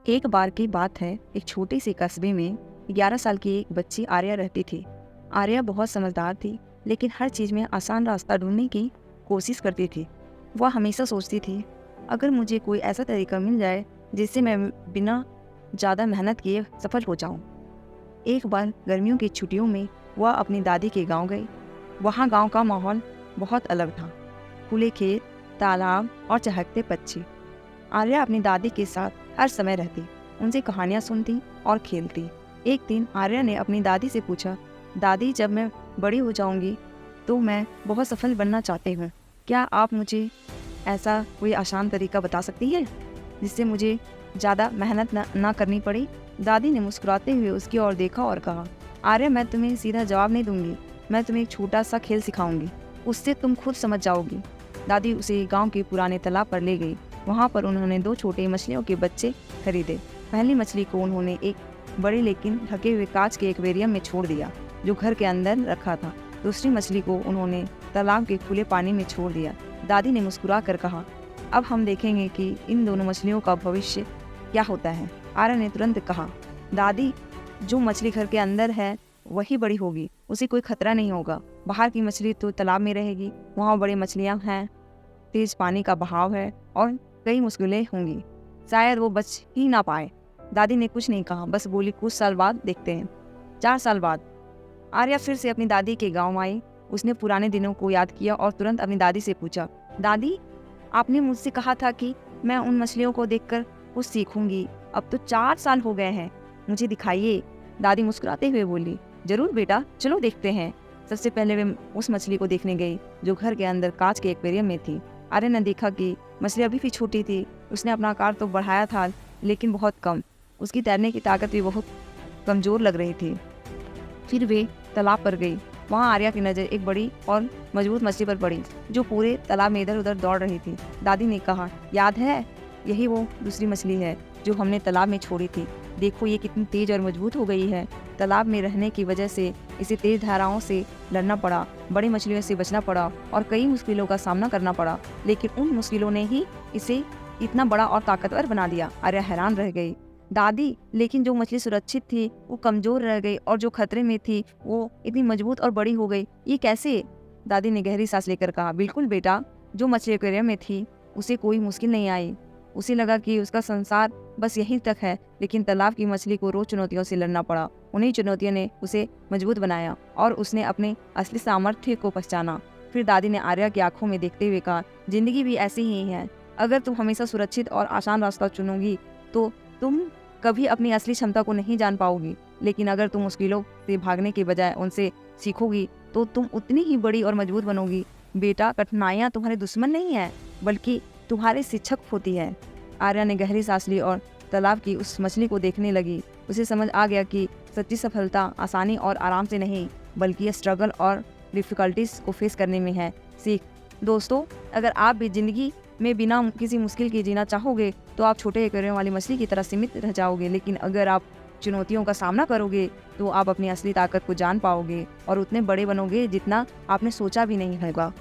एक बार की बात है, एक छोटे से कस्बे में 11 साल की एक बच्ची आर्या रहती थी। आर्या बहुत समझदार थी, लेकिन हर चीज़ में आसान रास्ता ढूंढने की कोशिश करती थी। वह हमेशा सोचती थी, अगर मुझे कोई ऐसा तरीका मिल जाए जिससे मैं बिना ज़्यादा मेहनत किए सफल हो जाऊं। एक बार गर्मियों की छुट्टियों में वह अपनी दादी के गांव गई। वहाँ गांव का माहौल बहुत अलग था। खुले खेत, तालाब और चहकते पक्षी। आर्या अपनी दादी के साथ हर समय रहती, उनसे कहानियाँ सुनती और खेलती। एक दिन आर्या ने अपनी दादी से पूछा, दादी, जब मैं बड़ी हो जाऊंगी तो मैं बहुत सफल बनना चाहती हूँ। क्या आप मुझे ऐसा कोई आसान तरीका बता सकती है जिससे मुझे ज़्यादा मेहनत ना करनी पड़े? दादी ने मुस्कुराते हुए उसकी ओर देखा और कहा, आर्या, मैं तुम्हें सीधा जवाब नहीं दूंगी। मैं तुम्हें एक छोटा सा खेल सिखाऊंगी, उससे तुम खुद समझ जाओगी। दादी उसे गांव के पुराने तालाब पर ले गई। वहाँ पर उन्होंने 2 छोटे मछलियों के बच्चे खरीदे। पहली मछली को उन्होंने एक बड़े लेकिन ढके हुए कांच के एक्वेरियम में छोड़ दिया, जो घर के अंदर रखा था। दूसरी मछली को उन्होंने तालाब के खुले पानी में छोड़ दिया। दादी ने मुस्कुरा कर कहा, अब हम देखेंगे कि इन दोनों मछलियों का भविष्य क्या होता है। आर्या ने तुरंत कहा, दादी, जो मछली घर के अंदर है वही बड़ी होगी, उसे कोई खतरा नहीं होगा। बाहर की मछली तो तालाब में रहेगी, वहाँ बड़ी मछलियाँ हैं, तेज पानी का बहाव है और कई मुश्किलें होंगी, शायद वो बच ही ना पाए। दादी ने कुछ नहीं कहा, बस बोली, कुछ साल बाद देखते हैं। 4 साल बाद आर्या फिर से अपनी दादी के गांव आई। उसने पुराने दिनों को याद किया और तुरंत अपनी दादी से पूछा, दादी, आपने मुझसे कहा था कि मैं उन मछलियों को देखकर कुछ सीखूंगी। अब तो 4 साल हो गए हैं, मुझे दिखाइए। दादी मुस्कुराते हुए बोली, जरूर बेटा, चलो देखते हैं। सबसे पहले वे उस मछली को देखने गई जो घर के अंदर कांच के एक्वेरियम में थी। आर्या ने देखा कि मछली अभी भी छोटी थी। उसने अपना आकार तो बढ़ाया था, लेकिन बहुत कम। उसकी तैरने की ताकत भी बहुत कमजोर लग रही थी। फिर वे तालाब पर गई। वहाँ आर्या की नज़र एक बड़ी और मजबूत मछली पर पड़ी, जो पूरे तालाब में इधर उधर दौड़ रही थी। दादी ने कहा, याद है, यही वो दूसरी मछली है जो हमने तालाब में छोड़ी थी। देखो, ये कितनी तेज और मजबूत हो गई है। तालाब में रहने की वजह से इसे तेज धाराओं से लड़ना पड़ा, बड़ी मछलियों से बचना पड़ा और कई मुश्किलों का सामना करना पड़ा, लेकिन उन मुश्किलों ने ही इसे इतना बड़ा और ताकतवर बना दिया। आर्या हैरान रह गई, दादी, लेकिन जो मछली सुरक्षित थी वो कमजोर रह गई और जो खतरे में थी वो इतनी मजबूत और बड़ी हो गई, ये कैसे? दादी ने गहरी सांस लेकर कहा, बिल्कुल बेटा, जो मछली एक्वेरियम में थी उसे कोई मुश्किल नहीं आई। उसे लगा कि उसका संसार बस यहीं तक है, लेकिन तालाब की मछली को रोज चुनौतियों से लड़ना पड़ा। उन्हीं चुनौतियों ने उसे मजबूत बनाया और उसने अपने असली सामर्थ्य को पहचाना। फिर दादी ने आर्या की आंखों में देखते हुए कहा, जिंदगी भी ऐसी ही है। अगर तुम हमेशा सुरक्षित और आसान रास्ता चुनोगी तो तुम कभी अपनी असली क्षमता को नहीं जान पाओगी, लेकिन अगर तुम मुश्किलों से भागने के बजाय उनसे सीखोगी तो तुम उतनी ही बड़ी और मजबूत बनोगी। बेटा, कठिनाइयाँ तुम्हारे दुश्मन नहीं है, बल्कि तुम्हारे शिक्षक होती है। आर्या ने गहरी सांस ली और तालाब की उस मछली को देखने लगी। उसे समझ आ गया कि सच्ची सफलता आसानी और आराम से नहीं, बल्कि स्ट्रगल और डिफिकल्टीज को फेस करने में है। सीख। दोस्तों, अगर आप भी जिंदगी में बिना किसी मुश्किल के जीना चाहोगे तो आप छोटे एक्वेरियम वाली मछली की तरह सीमित रह जाओगे, लेकिन अगर आप चुनौतियों का सामना करोगे तो आप अपनी असली ताकत को जान पाओगे और उतने बड़े बनोगे जितना आपने सोचा भी नहीं होगा।